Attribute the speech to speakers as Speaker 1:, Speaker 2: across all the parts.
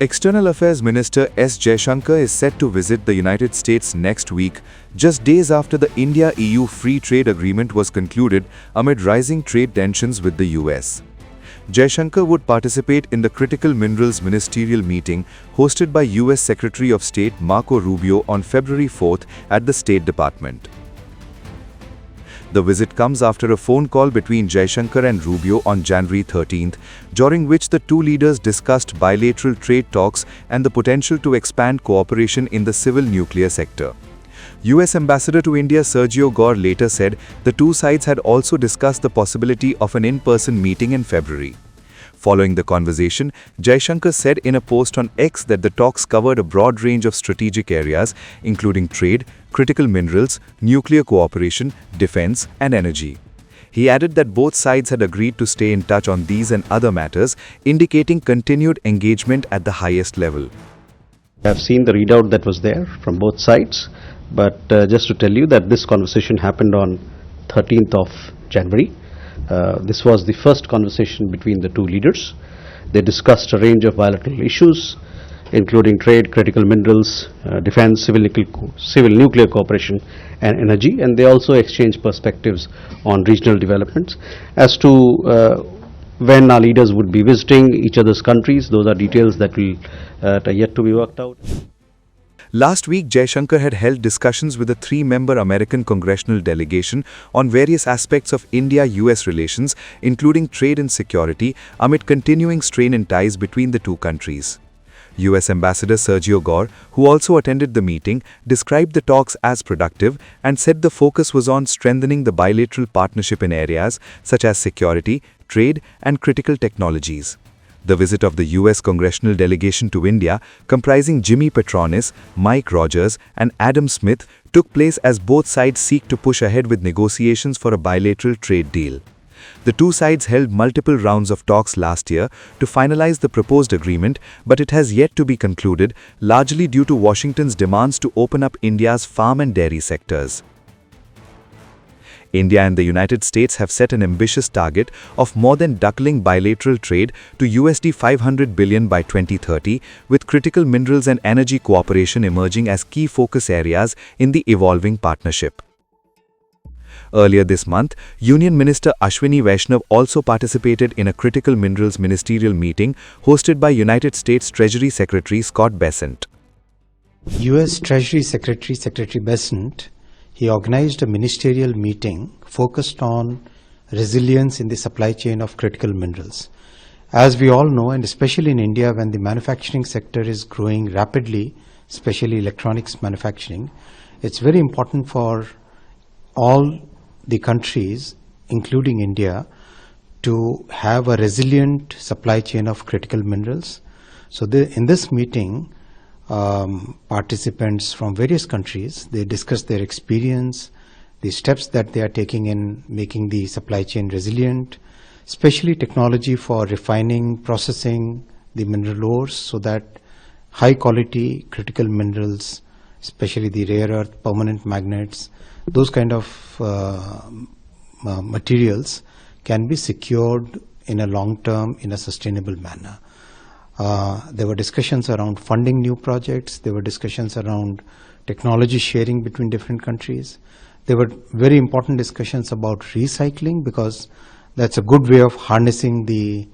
Speaker 1: External Affairs Minister S. Jaishankar is set to visit the United States next week, just days after the India-EU free trade agreement was concluded amid rising trade tensions with the US. Jaishankar would participate in the Critical Minerals Ministerial meeting hosted by US Secretary of State Marco Rubio on February 4th at the State Department. The visit comes after a phone call between Jaishankar and Rubio on January 13th, during which the two leaders discussed bilateral trade talks and the potential to expand cooperation in the civil nuclear sector. US Ambassador to India Sergio Gore later said the two sides had also discussed the possibility of an in-person meeting in February. Following the conversation, Jaishankar said in a post on X that the talks covered a broad range of strategic areas, including trade, critical minerals, nuclear cooperation, defense, and energy. He added that both sides had agreed to stay in touch on these and other matters, indicating continued engagement at the highest level.
Speaker 2: I have seen the readout that was there from both sides, but just to tell you that this conversation happened on 13th of January. This was the first conversation between the two leaders. They discussed a range of bilateral issues, including trade, critical minerals, defense, civil nuclear cooperation, and energy. And they also exchanged perspectives on regional developments. As to when our leaders would be visiting each other's countries, those are details that are yet to be worked out.
Speaker 1: Last week, Jaishankar had held discussions with a three-member American congressional delegation on various aspects of India-US relations, including trade and security, amid continuing strain in ties between the two countries. US Ambassador Sergio Gore, who also attended the meeting, described the talks as productive and said the focus was on strengthening the bilateral partnership in areas such as security, trade, and critical technologies. The visit of the US congressional delegation to India, comprising Jimmy Petronis, Mike Rogers, and Adam Smith, took place as both sides seek to push ahead with negotiations for a bilateral trade deal. The two sides held multiple rounds of talks last year to finalize the proposed agreement, but it has yet to be concluded, largely due to Washington's demands to open up India's farm and dairy sectors. India and the United States have set an ambitious target of more than doubling bilateral trade to $500 billion by 2030, with critical minerals and energy cooperation emerging as key focus areas in the evolving partnership. Earlier this month, Union Minister Ashwini Vaishnaw also participated in a Critical Minerals Ministerial meeting hosted by United States Treasury Secretary Scott Bessent.
Speaker 3: US Treasury Secretary Bessent, he organized a ministerial meeting focused on resilience in the supply chain of critical minerals. As we all know, and especially in India, when the manufacturing sector is growing rapidly, especially electronics manufacturing, it's very important for all the countries, including India, to have a resilient supply chain of critical minerals. So in this meeting, participants from various countries, they discussed their experience, the steps that they are taking in making the supply chain resilient, especially technology for refining, processing the mineral ores so that high quality critical minerals, especially the rare earth, permanent magnets, those kind of materials can be secured in a long term, in a sustainable manner. There were discussions around funding new projects. There were discussions around technology sharing between different countries. There were very important discussions about recycling, because that's a good way of harnessing the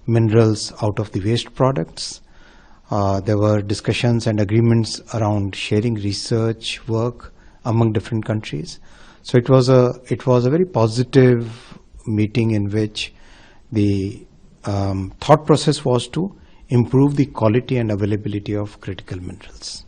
Speaker 3: minerals out of the waste products. There were discussions and agreements around sharing research work among different countries. So it was a very positive meeting in which the thought process was to improve the quality and availability of critical minerals.